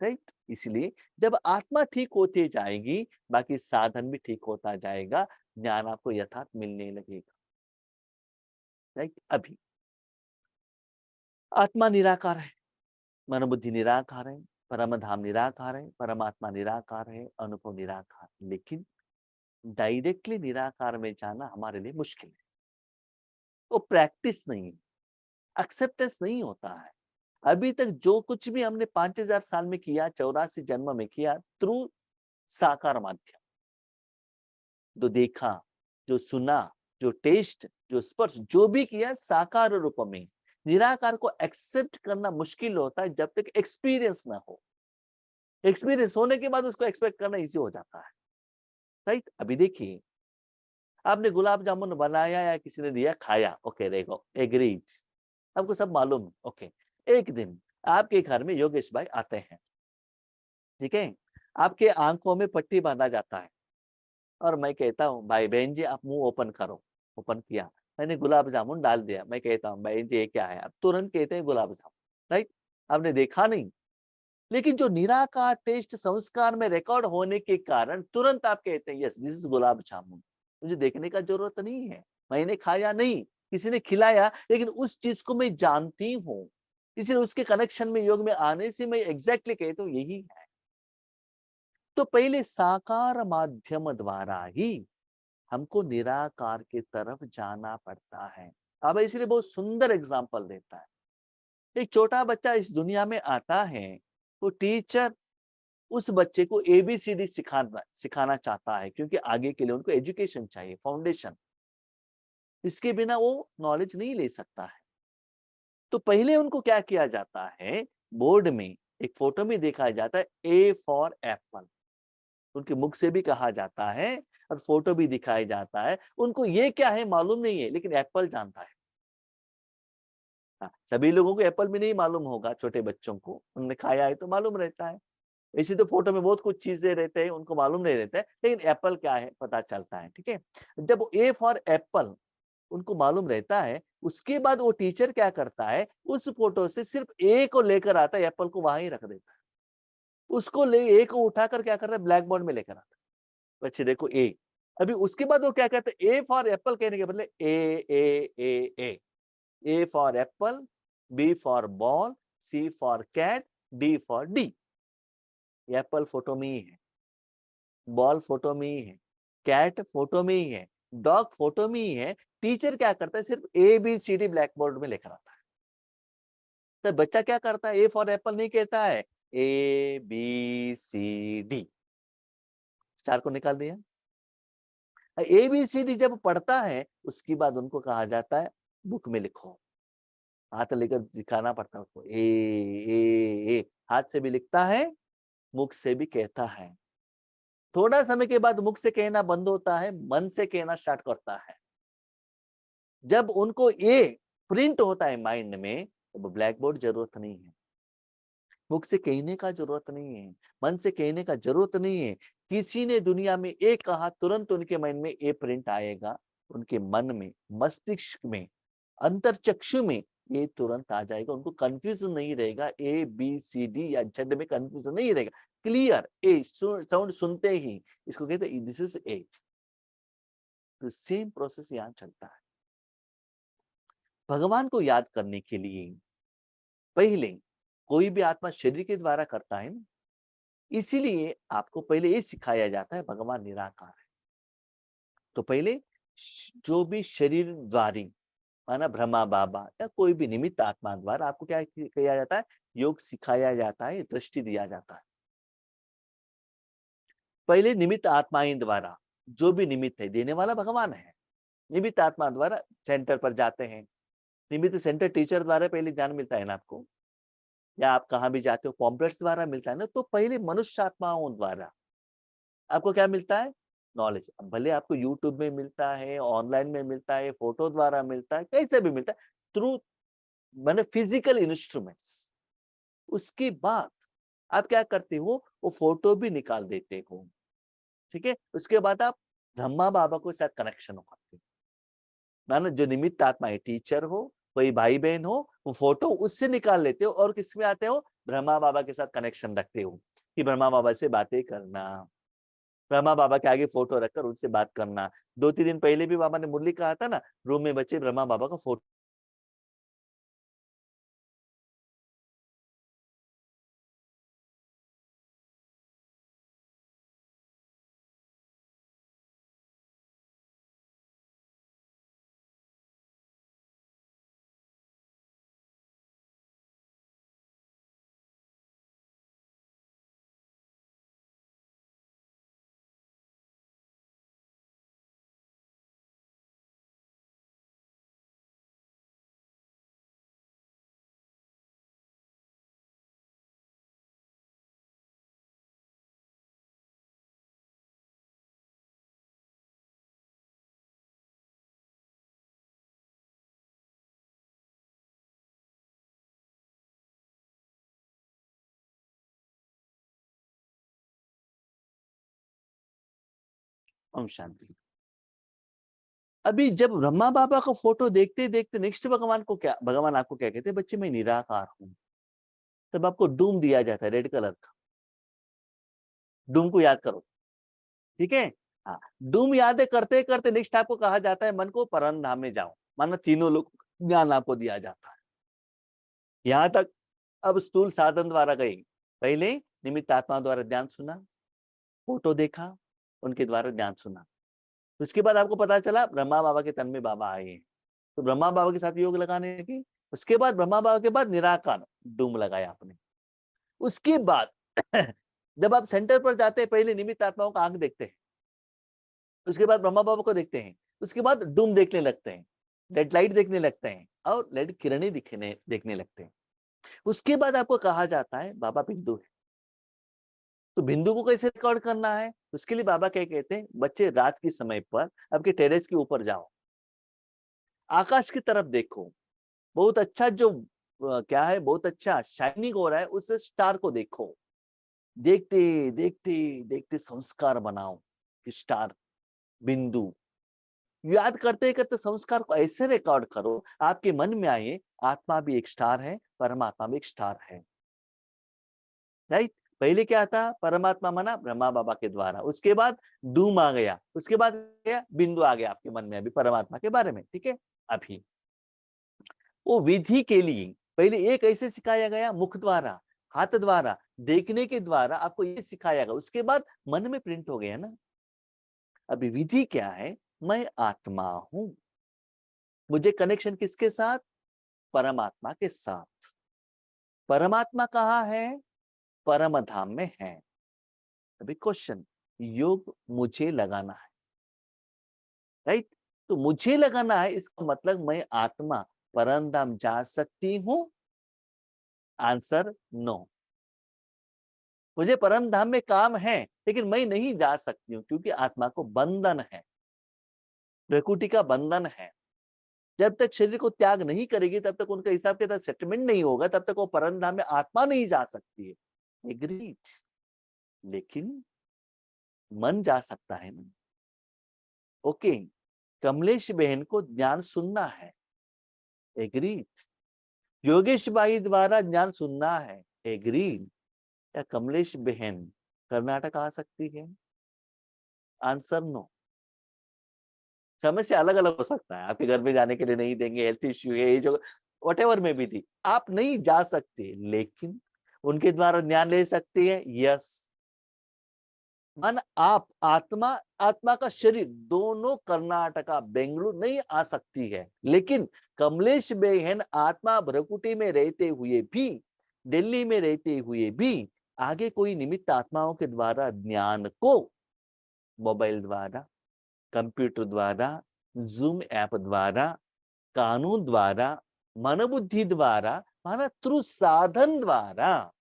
A: राइट। इसलिए जब आत्मा ठीक होती जाएगी, बाकी साधन भी ठीक होता जाएगा, ज्ञान आपको यथार्थ मिलने लगेगा, राइट। अभी आत्मा निराकार है, मन बुद्धि निराकार है, परम धाम निराकार है, परमात्मा निराकार है, अनुभव निराकार। लेकिन डायरेक्टली निराकार में जाना हमारे लिए मुश्किल है। वो प्रैक्टिस नहीं है, एक्सेप्टेंस नहीं होता है। अभी तक जो कुछ भी हमने 5000 साल में किया, 84 जन्म में किया, थ्रू साकार माध्यम, जो देखा, जो सुना, जो टेस्ट, जो स्पर्श, जो भी किया साकार रूप में। निराकार को एक्सेप्ट करना मुश्किल होता है जब तक एक्सपीरियंस ना हो। एक्सपीरियंस होने के बाद उसको एक्सपेक्ट करना इजी हो जाता है, राइट। अभी देखिए, आपने गुलाब जामुन बनाया या किसी ने दिया, खाया, ओके, देखो एग्रीड, आपको सब मालूम है, ओके। एक दिन आपके घर में योगेश भाई आते हैं, ठीक है। आपके आंखों में पट्टी बांधा जाता है और मैं कहता हूँ, भाई बहन जी आप मुंह ओपन करो। ओपन किया, मैंने गुलाब जामुन डाल दिया। मैं कहता हूँ, बहन जी ये क्या है? आप तुरंत कहते हैं गुलाब जामुन, राइट। आपने देखा नहीं, लेकिन जो निराकार टेस्ट संस्कार में रिकॉर्ड होने के कारण तुरंत आप कहते हैं, yes this is gulab jamun. मुझे देखने का जरूरत नहीं है, मैंने खाया नहीं, किसी ने खिलाया, लेकिन उस चीज को मैं जानती हूँ, इसलिए उसके कनेक्शन में योग में आने से मैं एग्जैक्टली कहता हूँ यही है। तो पहले साकार माध्यम द्वारा ही हमको निराकार की तरफ जाना पड़ता है। अब इसलिए बहुत सुंदर एग्जाम्पल देता है। एक छोटा बच्चा इस दुनिया में आता है, तो टीचर उस बच्चे को एबीसीडी सिखाना चाहता है, क्योंकि आगे के लिए उनको एजुकेशन चाहिए, फाउंडेशन। इसके बिना वो नॉलेज नहीं ले सकता है। तो पहले उनको क्या किया जाता है, बोर्ड में एक फोटो में दिखाया जाता है ए फॉर एप्पल, उनके मुख से भी कहा जाता है और फोटो भी दिखाया जाता है। उनको ये क्या है मालूम नहीं है, लेकिन एप्पल जानता है। हाँ, सभी लोगों को एप्पल भी नहीं मालूम होगा, छोटे बच्चों को उन्होंने खाया है तो मालूम रहता है। इसी तो फोटो में बहुत कुछ चीजें रहते हैं, उनको मालूम नहीं रहता है, लेकिन एप्पल क्या है पता चलता है। ठीक है, जब ए फॉर एप्पल उनको मालूम रहता है, उसके बाद वो टीचर क्या करता है, उस फोटो से सिर्फ ए को लेकर आता है, एप्पल को वहां ही रख देता है। उसको ले ए को उठाकर क्या करता है, ब्लैक बोर्ड में लेकर आता है, बच्चे देखो ए। अभी उसके बाद वो क्या कहते हैं, ए फॉर एप्पल कहने के बदले A A for apple, B for ball, C for cat, D for D. Apple photo में ही है, बॉल फोटो में ही है, कैट फोटो में ही है, डॉग फोटो में ही है। टीचर क्या करता है, सिर्फ A B C D blackboard में लेकर आता है। तो बच्चा क्या करता है, ए फॉर एप्पल नहीं कहता है, A B C D, star को निकाल दिया। ए बी सी डी जब पढ़ता है, उसके बाद उनको कहा जाता है बुक में लिखो, हाथ लेकर दिखाना पड़ता है उसको, ए हाथ से भी लिखता है, मुख से भी कहता है। थोड़ा समय के बाद मुख से कहना बंद होता है, मन से कहना स्टार्ट करता है। जब उनको ये प्रिंट होता है माइंड में, तो ब्लैक बोर्ड जरूरत नहीं है, मुख से कहने का जरूरत नहीं है, मन से कहने का जरूरत नहीं है। किसी ने दुनिया में एक कहा, तुरंत उनके माइंड में ये प्रिंट आएगा, उनके मन में, मस्तिष्क में, अंतर चक्षु में ये तुरंत आ जाएगा। उनको कंफ्यूजन नहीं रहेगा, ए बी सी डी या जेड में कंफ्यूजन नहीं रहेगा। क्लियर ए साउंड सुनते ही इसको कहते हैं दिस इज ए। तो सेम प्रोसेस यहाँ चलता है। भगवान को याद करने के लिए पहले कोई भी आत्मा शरीर के द्वारा करता है ना, इसीलिए आपको पहले ये सिखाया जाता है भगवान निराकार है। तो पहले जो भी शरीर द्वारी, माना ब्रह्मा बाबा या कोई भी निमित्त आत्मा द्वारा आपको क्या किया जाता है, योग सिखाया जाता है, दृष्टि दिया जाता है। पहले निमित्त आत्माएं द्वारा, जो भी निमित्त है, देने वाला भगवान है। निमित्त आत्मा द्वारा सेंटर पर जाते हैं, निमित्त सेंटर टीचर द्वारा पहले ज्ञान मिलता है ना आपको, या आप कहाँ भी जाते हो पॉम्पलेट्स द्वारा मिलता है ना। तो पहले मनुष्य आत्माओं द्वारा आपको क्या मिलता है, नॉलेज। भले आपको यूट्यूब में मिलता है, ऑनलाइन में मिलता है, फोटो द्वारा मिलता है, कैसे भी मिलता है, थ्रू मैंने फिजिकल इंस्ट्रूमेंट्स। उसके बाद आप क्या करते हो, वो फोटो भी निकाल देते हो। ठीक है, उसके बाद आप ब्रह्मा बाबा को साथ कनेक्शन करते हो, मानो जो निमित्त आत्मा है, टीचर हो, कोई भाई बहन हो, वो फोटो उससे निकाल लेते हो और किसमें आते हो, ब्रह्मा बाबा के साथ कनेक्शन रखते हो, कि ब्रह्मा बाबा से बातें करना, ब्रह्मा बाबा के आगे फोटो रखकर उनसे बात करना। 2-3 दिन पहले भी बाबा ने मुरली कहा था ना, रूम में बच्चे ब्रह्मा बाबा का फोटो। ओम शांति। अभी जब ब्रह्मा बाबा का फोटो देखते देखते नेक्स्ट भगवान को क्या, भगवान आपको क्या कहते हैं, बच्चे मैं निराकार हूँ। तब आपको डूम दिया जाता है रेड कलर का, डूम को याद करो। ठीक है, हाँ, डूम यादें करते करते नेक्स्ट आपको कहा जाता है मन को परम धाम में जाओ, मानो तीनों लोग ज्ञान आपको दिया जाता है। यहाँ तक अब स्थूल साधन द्वारा गए, पहले निमित्त आत्मा द्वारा ध्यान सुना, फोटो देखा, उनके द्वारा ध्यान सुना। उसके बाद आपको पता चला ब्रह्मा बाबा के तन में बाबा आए हैं, तो ब्रह्मा बाबा के साथ योग लगाने की। उसके बाद ब्रह्मा बाबा के बाद निराकार डूम लगाया आपने। उसके बाद जब आप सेंटर पर जाते हैं, पहले निमित्त आत्माओं का आंख देखते हैं, उसके बाद ब्रह्मा बाबा को देखते हैं, उसके बाद डूम देखने लगते हैं, रेड लाइट देखने लगते हैं और रेड किरणें देखने लगते हैं। उसके बाद आपको कहा जाता है बाबा बिंदु है। तो बिंदु को कैसे रिकॉर्ड करना है, उसके लिए बाबा क्या कहते हैं, बच्चे रात के समय पर आपके टेरेस के ऊपर जाओ, आकाश की तरफ देखो, बहुत अच्छा जो क्या है, बहुत अच्छा शाइनिंग हो रहा है, उस स्टार को देखो। देखते देखते देखते संस्कार बनाओ कि स्टार, बिंदु याद करते करते संस्कार को ऐसे रिकॉर्ड करो, आपके मन में आए आत्मा भी एक स्टार है, परमात्मा भी एक स्टार है। राइट, पहले क्या था, परमात्मा मना ब्रह्मा बाबा के द्वारा, उसके बाद डूम आ गया, उसके बाद क्या बिंदु आ गया आपके मन में अभी परमात्मा के बारे में। ठीक है, अभी वो विधि के लिए पहले एक ऐसे सिखाया गया, मुख द्वारा, हाथ द्वारा, देखने के द्वारा आपको ये सिखाया गया, उसके बाद मन में प्रिंट हो गया ना। अभी विधि क्या है, मैं आत्मा हूं, मुझे कनेक्शन किसके साथ, परमात्मा के साथ। परमात्मा कहाँ है, परम धाम में है। अभी क्वेश्चन, योग मुझे लगाना है, राइट, तो मुझे लगाना है, इसका मतलब मैं आत्मा परम धाम जा सकती हूं, आंसर नो। मुझे परम धाम में काम है, लेकिन मैं नहीं जा सकती हूँ, क्योंकि आत्मा को बंधन है, प्रकृति का बंधन है। जब तक शरीर को त्याग नहीं करेगी, तब तक उनका हिसाब के साथ सेटलमेंट नहीं होगा, तब तक वो परम धाम में आत्मा नहीं जा सकती है। एग्रीड, लेकिन मन जा सकता है ना। ओके, कमलेश बहन को ज्ञान सुनना है, एग्रीड। योगेश भाई द्वारा ज्ञान सुनना है, एग्रीड। क्या कमलेश बहन कर्नाटक आ सकती है, आंसर नो। समस्या अलग अलग हो सकता है, आपके घर में जाने के लिए नहीं देंगे, हेल्थ इश्यू है, ये जो वट में भी थी, आप नहीं जा सकते, लेकिन उनके द्वारा ज्ञान ले सकती है, यस। मन, आप आत्मा, आत्मा का शरीर दोनों कर्नाटका बेंगलुरु नहीं आ सकती है, लेकिन कमलेश बहन आत्मा भ्रकुटी में रहते हुए भी, दिल्ली में रहते हुए भी आगे कोई निमित्त आत्माओं के द्वारा ज्ञान को मोबाइल द्वारा, कंप्यूटर द्वारा, जूम ऐप द्वारा, कानून द्वारा, मनोबुद्धि द्वारा, माना थ्रू साधन द्वारा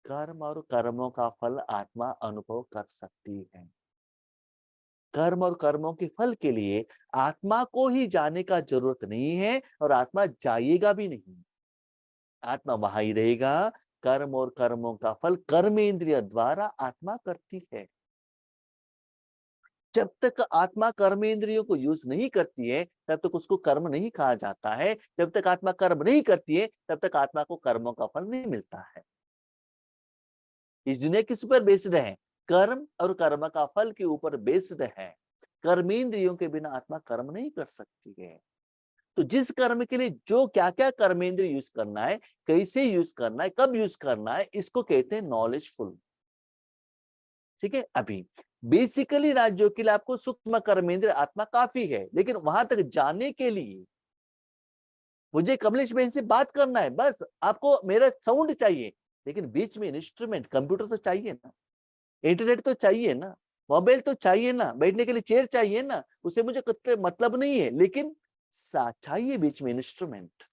A: कर्म और कर्मों का फल आत्मा अनुभव कर सकती है। कर्म और कर्मों के फल के लिए आत्मा को ही जाने का जरूरत नहीं है, और आत्मा जाएगा भी नहीं, आत्मा वहां ही रहेगा। कर्म और कर्मों का फल कर्म इंद्रिय द्वारा आत्मा करती है। जब तक आत्मा कर्मेंद्रियों को यूज नहीं करती है, तब तक उसको कर्म नहीं कहा जाता है। जब तक आत्मा कर्म नहीं करती है, तब तक आत्मा को कर्मों का फल नहीं मिलता है। इस दुनिया किस पर बेस्ड है, कर्म और कर्म का फल के ऊपर बेस्ड है। कर्मेंद्रियों के बिना आत्मा कर्म नहीं कर सकती है। तो जिस कर्म के लिए जो क्या क्या कर्मेंद्रिय यूज करना है, कैसे यूज करना है, कब यूज करना है, इसको कहते हैं नॉलेजफुल। ठीक है, अभी बेसिकली राज्यों के लिए आपको सूक्ष्म कर्मेंद्र आत्मा काफी है, लेकिन वहां तक जाने के लिए मुझे कमलेश बहन से बात करना है, बस आपको मेरा साउंड चाहिए, लेकिन बीच में इंस्ट्रूमेंट, कंप्यूटर तो चाहिए ना, इंटरनेट तो चाहिए ना, मोबाइल तो चाहिए ना, बैठने के लिए चेयर चाहिए ना, उसे मुझे मतलब नहीं है, लेकिन चाहिए बीच में इंस्ट्रूमेंट,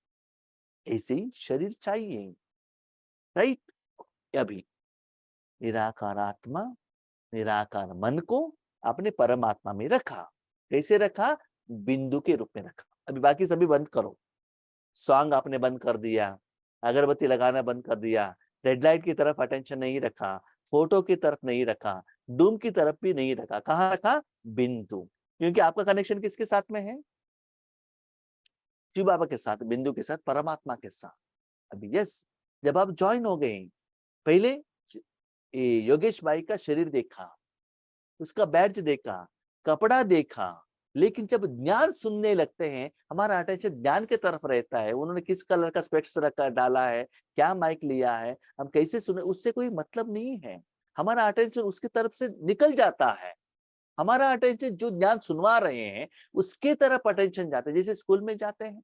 A: ऐसे ही शरीर चाहिए, राइट। अभी निराकार आत्मा, निराकार मन को आपने परमात्मा में रखा, कैसे रखा, बिंदु के रूप में रखा। अभी बाकी सभी बंद करो, सॉन्ग आपने बंद कर दिया, अगरबत्ती लगाना बंद कर दिया, रेड लाइट की तरफ अटेंशन नहीं रखा, फोटो की तरफ नहीं रखा, डूम की तरफ भी नहीं रखा, कहाँ रखा, बिंदु। क्योंकि आपका कनेक्शन किसके साथ में है, शिव बाबा के साथ, बिंदु के साथ, परमात्मा के साथ। अभी यस, जब आप ज्वाइन हो गए, पहले योगेश भाई का शरीर देखा, उसका बैड्ज देखा, कपड़ा देखा, लेकिन जब ज्ञान सुनने लगते हैं, हमारा अटेंशन ज्ञान की तरफ रहता है। उन्होंने किस कलर का स्पेक्स रखा डाला है, क्या माइक लिया है, हम कैसे सुने, उससे कोई मतलब नहीं है। हमारा अटेंशन उसकी तरफ से निकल जाता है। हमारा अटेंशन जो ज्ञान सुनवा रहे हैं उसके तरफ अटेंशन जाता है। जैसे स्कूल में जाते हैं,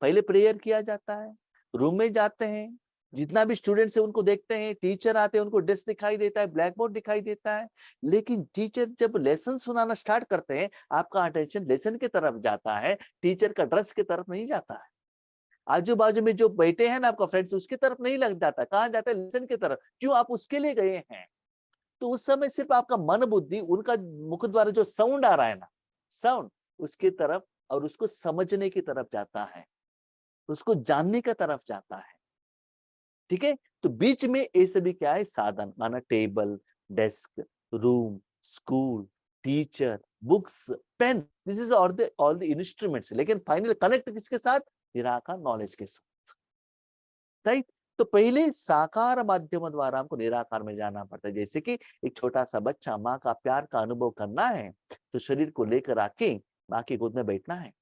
A: पहले प्रेयर किया जाता है, रूम में जाते हैं, जितना भी स्टूडेंट्स है उनको देखते हैं, टीचर आते हैं, उनको डेस्क दिखाई देता है, ब्लैक बोर्ड दिखाई देता है। लेकिन टीचर जब लेसन सुनाना स्टार्ट करते हैं, आपका अटेंशन लेसन की तरफ जाता है, टीचर का ड्रेस की तरफ नहीं जाता है। आजू बाजू में जो बैठे हैं ना आपका फ्रेंड्स, उसकी तरफ नहीं लग जाता, कहाँ जाता है, लेसन की तरफ। क्यों? आप उसके लिए गए हैं। तो उस समय सिर्फ आपका मन बुद्धि उनका मुख द्वारा जो साउंड आ रहा है ना, साउंड उसकी तरफ और उसको समझने की तरफ जाता है, उसको जानने की तरफ जाता है। ठीक है, तो बीच में ये सभी क्या है, साधन, माना table, desk, room, school, teacher, books, pen, this is all the instruments. लेकिन फाइनल कनेक्ट किसके साथ? निराकार नॉलेज के साथ, राइट। तो पहले साकार माध्यम द्वारा हमको निराकार में जाना पड़ता है। जैसे कि एक छोटा सा बच्चा, माँ का प्यार का अनुभव करना है तो शरीर को लेकर आके माँ की गोद में बैठना है।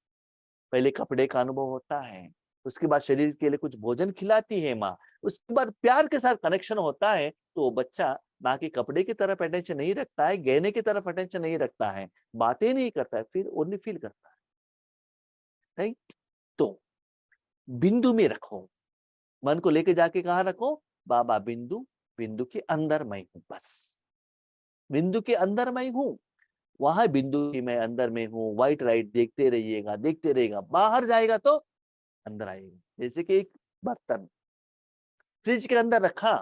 A: पहले कपड़े का अनुभव होता है, उसके बाद शरीर के लिए कुछ भोजन खिलाती है माँ, उसके बाद प्यार के साथ कनेक्शन होता है। तो वो बच्चा माँ के कपड़े की तरफ अटेंशन नहीं रखता है, गहने की तरफ अटेंशन नहीं रखता है, बातें नहीं करता है, फिर ओनली फील करता है, राइट। तो बिंदु में रखो, मन को लेके जाके कहाँ रखो? बाबा बिंदु, बिंदु के अंदर मैं हूं, बस बिंदु के अंदर मैं हूं। वहां बिंदु की मैं अंदर में हूँ, व्हाइट राइट देखते रहिएगा, देखते रहेगा, बाहर जाएगा तो अंदर आएगा। जैसे कि एक बर्तन फ्रिज के अंदर रखा,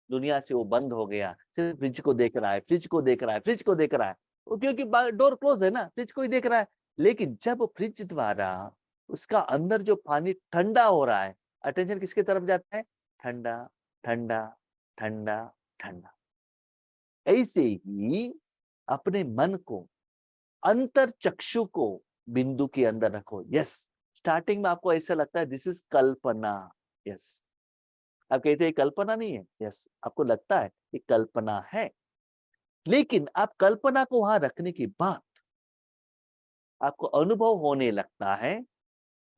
A: दुनिया से वो बंद हो गया, सिर्फ फ्रिज को देख रहा है, फ्रिज को देख रहा है, फ्रिज को देख रहा है, वो क्योंकि डोर क्लोज है ना, फ्रिज को ही देख रहा है। लेकिन जब फ्रिज द्वारा उसका अंदर जो पानी ठंडा हो रहा है, अटेंशन किसके तरफ जाता है? ठंडा, ठंडा, ठंडा, ठंडा। ऐसे ही अपने मन को, अंतर चक्षु को बिंदु के अंदर रखो। यस, स्टार्टिंग में आपको ऐसा लगता है दिस इज कल्पना, यस, आप कहते हैं कल्पना नहीं है, यस, आपको लगता है कि कल्पना है। लेकिन आप कल्पना को वहां रखने के बाद आपको अनुभव होने लगता है,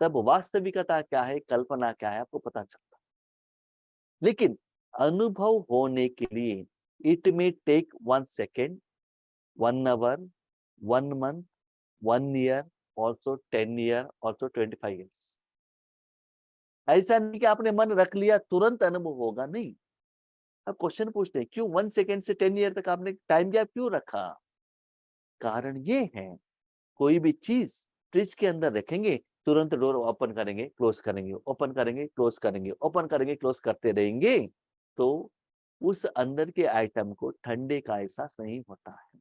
A: तब वास्तविकता क्या है, कल्पना क्या है, आपको पता चलता है। लेकिन अनुभव होने के लिए it may take 1 second, 1 hour, 1 month, 1 year, also 10 year, also 25 years. ऐसा नहीं कि आपने मन रख लिया तुरंत अनुभव होगा, नहीं। अब क्वेश्चन पूछते हैं क्यों 1 सेकेंड से 10 ईयर तक आपने टाइम गैप क्यों रखा? कारण ये है, कोई भी चीज फ्रिज के अंदर रखेंगे, तुरंत डोर ओपन करेंगे, क्लोज करेंगे, ओपन करेंगे, क्लोज करेंगे, ओपन करेंगे, क्लोज करते रहेंगे, तो उस अंदर के आइटम को ठंडे का एहसास नहीं होता है।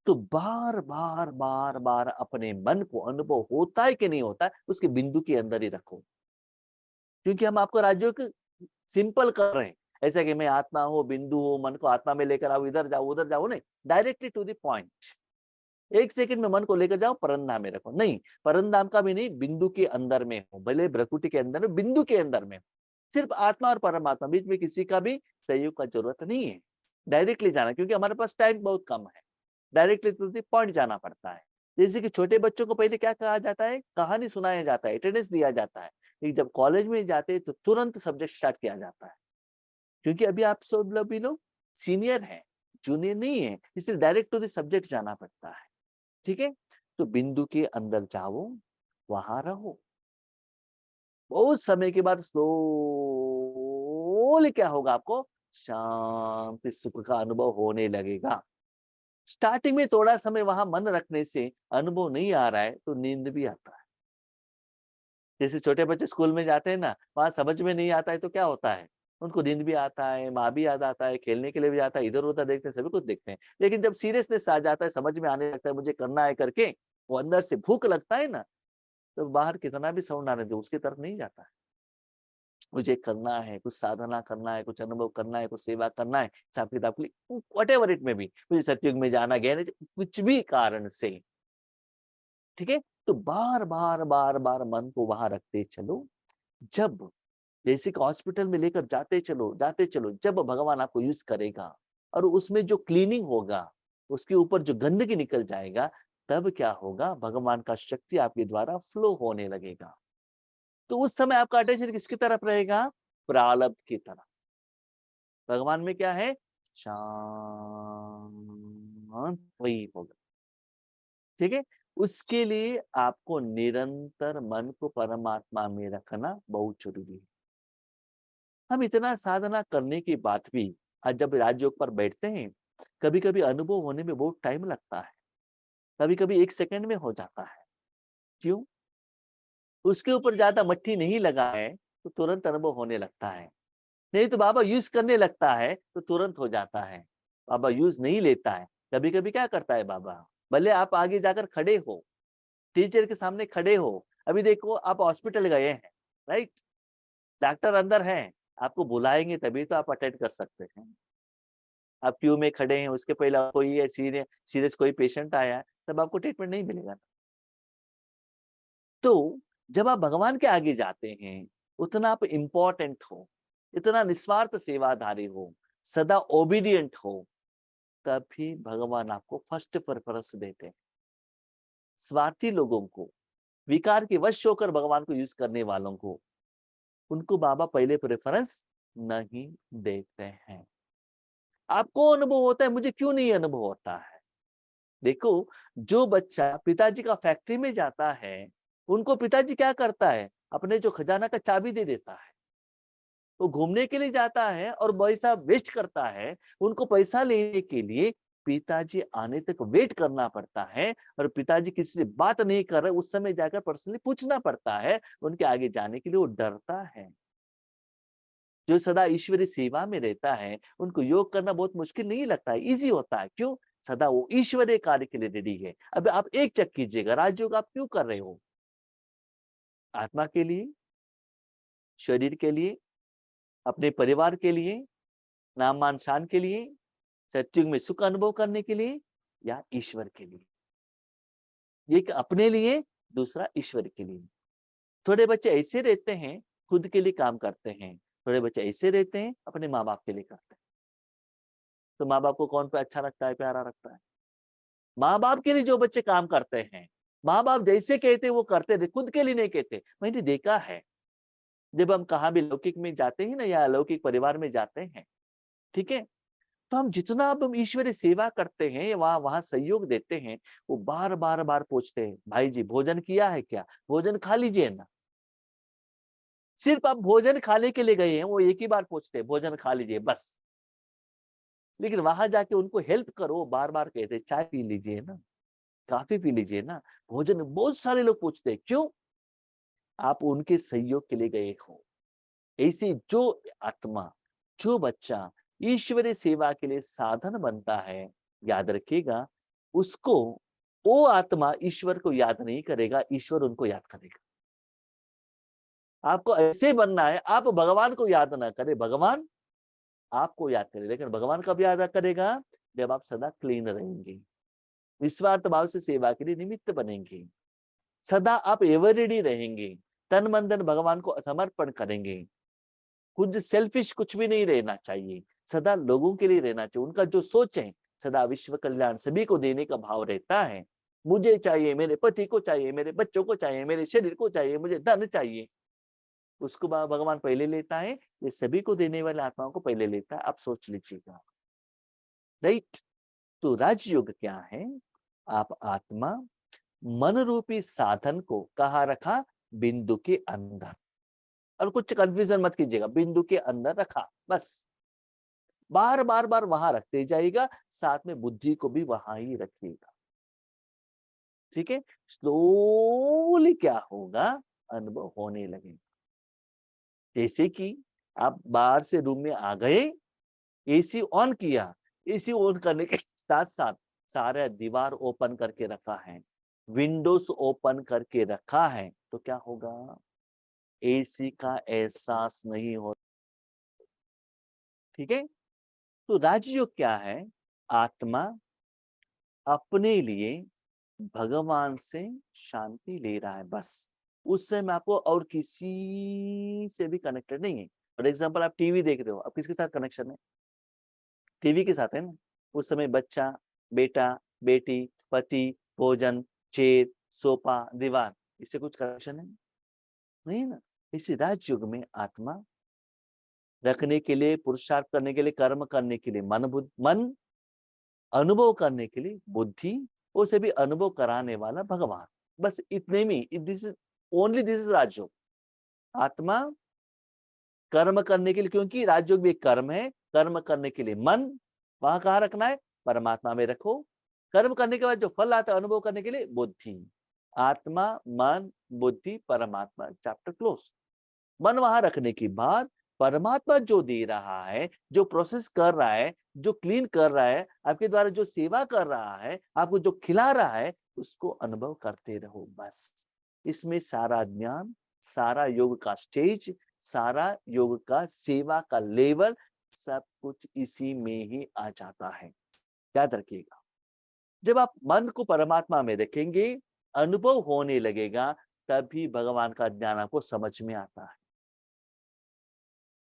A: तो बार बार बार बार अपने मन को अनुभव होता है कि नहीं होता है, उसके बिंदु के अंदर ही रखो। क्योंकि हम आपको राज्यों के सिंपल कर रहे हैं, ऐसा कि मैं आत्मा हूँ, बिंदु हूँ, मन को आत्मा में लेकर आओ, इधर जाओ उधर जाओ, नहीं, directly to the point. 1 second में मन को लेकर जाओ, परंधाम में रखो, नहीं, परंधाम का भी नहीं, बिंदु के अंदर में हो, भले प्रकृति के अंदर में, बिंदु के अंदर में, सिर्फ आत्मा और परमात्मा, बीच में किसी का भी सहयोग का जरूरत नहीं है। डायरेक्टली जाना, क्योंकि हमारे पास टाइम बहुत कम है, डायरेक्टली टू द पॉइंट जाना पड़ता है। जैसे कि छोटे बच्चों को पहले क्या कहा जाता है, कहानी सुनाया जाता है, अटेंडेंस दिया जाता है। लेकिन जब कॉलेज में जाते हैं तो तुरंत सब्जेक्ट स्टार्ट किया जाता है, क्योंकि अभी आप सब लोग सीनियर हैं, जूनियर नहीं है, इसलिए डायरेक्ट टू द सब्जेक्ट जाना पड़ता है। ठीक है, तो बिंदु के अंदर जाओ, वहां रहो। बहुत समय के बाद स्लोली क्या होगा, आपको शांति सुख का अनुभव होने लगेगा। स्टार्टिंग में थोड़ा समय वहां मन रखने से अनुभव नहीं आ रहा है तो नींद भी आता है। जैसे छोटे बच्चे स्कूल में जाते हैं ना, वहां समझ में नहीं आता है तो क्या होता है, उनको नींद भी आता है, माँ भी याद आता है, खेलने के लिए भी आता है, इधर उधर देखते हैं, सभी कुछ देखते हैं। लेकिन जब सीरियसनेस आ जाता है, समझ में आने लगता है मुझे करना है करके, वो अंदर से भूख लगता है ना, तो बाहर कितना भी साउंड आने दो उसकी तरफ नहीं जाता है। मुझे करना है, कुछ साधना करना है, कुछ अनुभव करना है, कुछ सेवा करना है, हिसाब किताब के लिए, वट एवर इट में भी, मुझे सतयुग में जाना, गहन कुछ भी कारण से। ठीक है, तो बार बार बार बार मन को वहां रखते चलो। जब जैसे कि हॉस्पिटल में लेकर जाते चलो, जब भगवान आपको यूज करेगा और उसमें जो क्लीनिंग होगा, उसके ऊपर जो गंदगी निकल जाएगा, तब क्या होगा, भगवान का शक्ति आपके द्वारा फ्लो होने लगेगा। तो उस समय आपका अटेंशन किसकी तरफ रहेगा, प्रारब्ध की तरफ। भगवान में क्या है, शांत, वही होगा। ठीक है, उसके लिए आपको निरंतर मन को परमात्मा में रखना बहुत जरूरी है। हम इतना साधना करने के बाद भी आज जब राजयोग पर बैठते हैं, कभी कभी अनुभव होने में बहुत टाइम लगता है, कभी कभी 1 सेकंड में हो जाता है। क्यों, उसके ऊपर ज्यादा मट्टी नहीं लगा है तो तुरंत अनुभव होने लगता है। नहीं तो बाबा यूज करने लगता है तो तुरंत हो जाता है। बाबा यूज नहीं लेता है, कभी कभी क्या करता है बाबा, भले आप आगे जाकर खड़े हो, टीचर के सामने खड़े हो, अभी देखो आप हॉस्पिटल गए हैं, राइट, डॉक्टर अंदर हैं, आपको बुलाएंगे तभी तो आप अटेंड कर सकते हैं। आप क्यू में खड़े हैं, उसके पहले कोई सीरियस कोई पेशेंट आया है, तब आपको ट्रीटमेंट नहीं मिलेगा। तो जब आप भगवान के आगे जाते हैं, उतना आप इम्पोर्टेंट हो, इतना निस्वार्थ सेवाधारी हो, सदा ओबीडियंट हो, तभी भगवान आपको फर्स्ट प्रेफरेंस देते हैं। स्वार्थी लोगों को, विकार के वश होकर भगवान को यूज करने वालों को, उनको बाबा पहले प्रेफरेंस नहीं देते हैं। आपको अनुभव होता है, मुझे क्यों नहीं अनुभव होता है? देखो, जो बच्चा पिताजी का फैक्ट्री में जाता है, उनको पिताजी क्या करता है, अपने जो खजाना का चाबी दे देता है। वो घूमने के लिए जाता है और पैसा वेस्ट करता है, उनको पैसा लेने के लिए पिताजी आने तक वेट करना पड़ता है, और पिताजी किसी से बात नहीं कर रहे उस समय जाकर पर्सनली पूछना पड़ता है, उनके आगे जाने के लिए वो डरता है। जो सदा ईश्वरीय सेवा में रहता है, उनको योग करना बहुत मुश्किल नहीं लगता है, इजी होता है। क्यों, सदा वो ईश्वरीय कार्य के लिए रेडी है। अब आप एक चेक कीजिएगा, राजयोग आप क्यों कर रहे हो? आत्मा के लिए, शरीर के लिए, अपने परिवार के लिए, नाम मान शान के लिए, सत्युग में सुख अनुभव करने के लिए, या ईश्वर के लिए? एक अपने लिए, दूसरा ईश्वर के लिए। थोड़े बच्चे ऐसे रहते हैं, खुद के लिए काम करते हैं, थोड़े बच्चे ऐसे रहते हैं, अपने माँ बाप के लिए करते हैं। तो माँ बाप को कौन पे अच्छा लगता है, प्यारा लगता है? माँ बाप के लिए जो बच्चे काम करते हैं, माँ बाप जैसे कहते हैं वो करते थे, खुद के लिए नहीं कहते। मैंने देखा है, जब हम कहाँ भी लौकिक में जाते हैं ना, या अलौकिक परिवार में जाते हैं, ठीक है, तो हम जितना अब हम ईश्वरीय सेवा करते हैं, वहां वहां सहयोग देते हैं, वो बार बार बार पूछते हैं, भाई जी भोजन किया है क्या, भोजन खा लीजिए ना। सिर्फ आप भोजन खाने के लिए गए हैं, वो एक ही बार पूछते हैं, भोजन खा लीजिए बस। लेकिन वहां जाके उनको हेल्प करो, बार बार कहते हैं, चाय पी लीजिए ना, काफी पी लीजिए ना, भोजन। बहुत सारे लोग पूछते हैं, क्यों? आप उनके सहयोग के लिए गए हो। ऐसे जो आत्मा, जो बच्चा ईश्वरीय सेवा के लिए साधन बनता है, याद रखिएगा, उसको, वो आत्मा ईश्वर को याद नहीं करेगा, ईश्वर उनको याद करेगा। आपको ऐसे बनना है, आप भगवान को याद ना करें, भगवान आपको याद करे। लेकिन भगवान कब याद करेगा? जब आप सदा क्लीन रहेंगे, निस्वार्थ भाव से सेवा के लिए निमित्त बनेंगे, सदा आप एवर रेडी रहेंगे, तन मन धन भगवान को समर्पण करेंगे। खुद सेल्फिश कुछ भी नहीं रहना चाहिए, सदा लोगों के लिए रहना चाहिए। उनका जो सोच है, सदा विश्व कल्याण, सभी को देने का भाव रहता है। मुझे चाहिए, मेरे पति को चाहिए, मेरे बच्चों को चाहिए, मेरे शरीर को चाहिए, मुझे धन चाहिए, उसको भगवान पहले लेता है। ये सभी को देने वाले आत्माओं को पहले लेता है, आप सोच लीजिएगा, राइट। तो राजयोग क्या है? आप आत्मा मन रूपी साधन को कहाँ रखा? बिंदु के अंदर। और कुछ कंफ्यूजन मत कीजिएगा, बिंदु के अंदर रखा, बस। बार बार बार वहां रखते जाइएगा, साथ में बुद्धि को भी वहां ही रखिएगा, ठीक है। स्लोली क्या होगा, अनुभव होने लगेगा। जैसे कि आप बाहर से रूम में आ गए, एसी ऑन किया, एसी ऑन करने के साथ साथ सारा दीवार ओपन करके रखा है, विंडोज ओपन करके रखा है, तो क्या होगा? एसी का एहसास नहीं हो, ठीक है। तो राजयोग क्या है? आत्मा अपने लिए भगवान से शांति ले रहा है, बस। उस समय आपको और किसी से भी कनेक्टेड नहीं है। फॉर एग्जाम्पल, आप टीवी देख रहे हो, अब किसके साथ कनेक्शन है? टीवी के साथ है ना। उस समय बच्चा बेटा, बेटी, पति, भोजन, चेत, सोपा, दीवार, इससे कुछ कनेक्शन है नहीं ना। इसी राजयोग में आत्मा रखने के लिए, पुरुषार्थ करने के लिए, कर्म करने के लिए मन, अनुभव करने के लिए बुद्धि, उसे भी अनुभव कराने वाला भगवान। बस इतने में, this is only, this is Rajyoga. आत्मा कर्म करने के लिए, क्योंकि राजयोग भी एक कर्म है, कर्म करने के लिए मन वहां कहाँ रखना है, परमात्मा में रखो। कर्म करने के बाद जो फल आता है अनुभव करने के लिए बुद्धि। आत्मा, मन, बुद्धि, परमात्मा, चैप्टर क्लोज। मन वहां रखने के बाद परमात्मा जो दे रहा है, जो प्रोसेस कर रहा है, जो क्लीन कर रहा है, आपके द्वारा जो सेवा कर रहा है, आपको जो खिला रहा है, उसको अनुभव करते रहो बस। इसमें सारा ज्ञान, सारा योग का स्टेज, सारा योग का सेवा का लेवल, सब कुछ इसी में ही आ जाता है। याद रखिएगा, जब आप मन को परमात्मा में रखेंगे, अनुभव होने लगेगा, तभी भगवान का ज्ञान आपको समझ में आता है,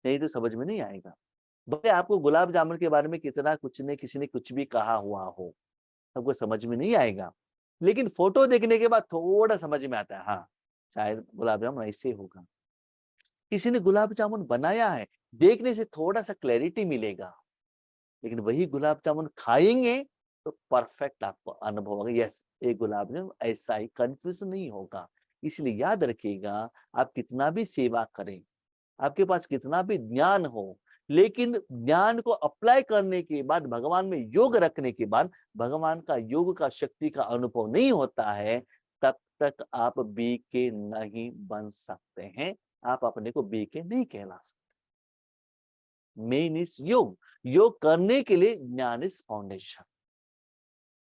A: नहीं तो समझ में नहीं आएगा। भले आपको गुलाब जामुन के बारे में कितना कुछ ने किसी ने कुछ भी कहा हुआ हो, आपको समझ में नहीं आएगा, लेकिन फोटो देखने के बाद थोड़ा समझ में आता है, हाँ शायद गुलाब जामुन ऐसे होगा। किसी ने गुलाब जामुन बनाया है, देखने से थोड़ा सा क्लैरिटी मिलेगा, लेकिन वही गुलाब जामुन खाएंगे तो परफेक्ट आपको अनुभव होगा, यस एक गुलाब जामुन ऐसा ही, कंफ्यूज नहीं होगा। इसलिए याद रखिएगा, आप कितना भी सेवा करें, आपके पास कितना भी ज्ञान हो, लेकिन ज्ञान को अप्लाई करने के बाद, भगवान में योग रखने के बाद, भगवान का योग का शक्ति का अनुभव नहीं होता है, तब तक आप बीके नहीं बन सकते हैं, आप अपने को बीके नहीं कहला सकते। मेन इज योग, योग करने के लिए ज्ञान इज फाउंडेशन।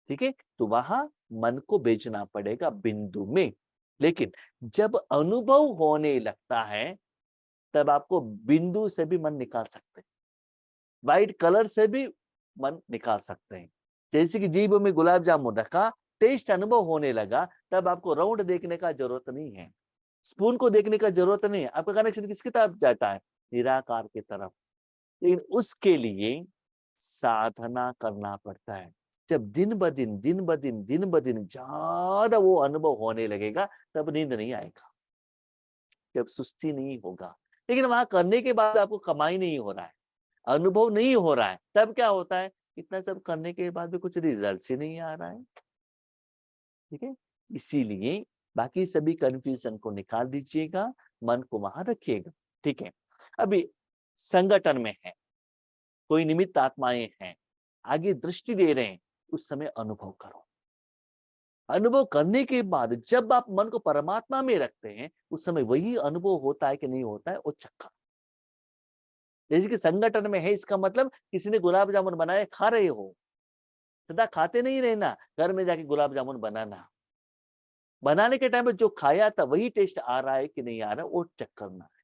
A: ठीक है, तो वहां मन को बेचना पड़ेगा बिंदु में, लेकिन जब अनुभव होने लगता है, तब आपको बिंदु से भी मन निकाल सकते हैं, व्हाइट कलर से भी मन निकाल सकते हैं। जैसे कि जीभ में गुलाब जामुन रखा, टेस्ट अनुभव होने लगा, तब आपको राउंड देखने का जरूरत नहीं है, स्पून को देखने का जरूरत नहीं है, आपका कनेक्शन किसकी तरफ जाता है, निराकार की तरफ। लेकिन उसके लिए साधना करना पड़ता है। जब दिन ब दिन, दिन ब दिन, दिन ब दिन ज्यादा वो अनुभव होने लगेगा, तब नींद नहीं आएगा, जब सुस्ती नहीं होगा। लेकिन वहां करने के बाद आपको कमाई नहीं हो रहा है, अनुभव नहीं हो रहा है, तब क्या होता है, इतना सब करने के बाद भी कुछ रिजल्ट ही नहीं आ रहा है। ठीक है, इसीलिए बाकी सभी कंफ्यूजन को निकाल दीजिएगा, मन को वहां रखिएगा। ठीक है, अभी संगठन में है, कोई निमित्त आत्माएं हैं, आगे दृष्टि दे रहे हैं, उस समय अनुभव करो। अनुभव करने के बाद जब आप मन को परमात्मा में रखते हैं, उस समय वही अनुभव होता है कि नहीं होता है, वो चक्कर। जैसे कि संगठन में है, इसका मतलब किसी ने गुलाब जामुन बनाए, खा रहे हो, सदा खाते नहीं रहना, घर में जाके गुलाब जामुन बनाना, बनाने के टाइम में जो खाया था वही टेस्ट आ रहा है कि नहीं आ रहा, वो चेक करना है।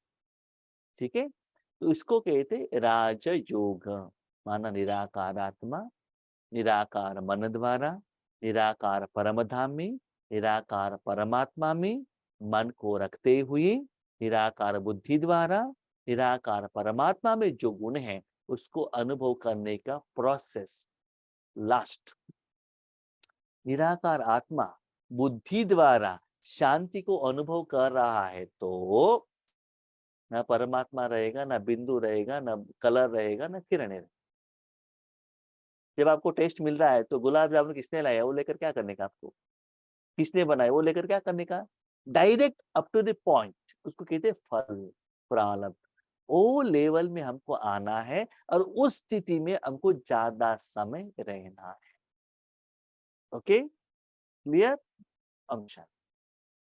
A: ठीक है, तो इसको कहते राजयोग। माना निराकार आत्मा, निराकार मन द्वारा, निराकार परम धाम में, निराकार परमात्मा में मन को रखते हुए, निराकार बुद्धि द्वारा, निराकार परमात्मा में जो गुण है उसको अनुभव करने का प्रोसेस। लास्ट, निराकार आत्मा बुद्धि द्वारा शांति को अनुभव कर रहा है, तो ना परमात्मा रहेगा, ना बिंदु रहेगा, ना कलर रहेगा, ना किरण रहेगा। जब आपको टेस्ट मिल रहा है, तो गुलाब जामुन किसने लाया, वो लेकर क्या करने का, आपको किसने बनाया, वो लेकर क्या करने का, direct up to the point, उसको कहते हैं फल, प्रारब्ध। वो लेवल में हमको आना है, और उस स्थिति में हमको ज्यादा समय रहना है। Okay, clear? अंश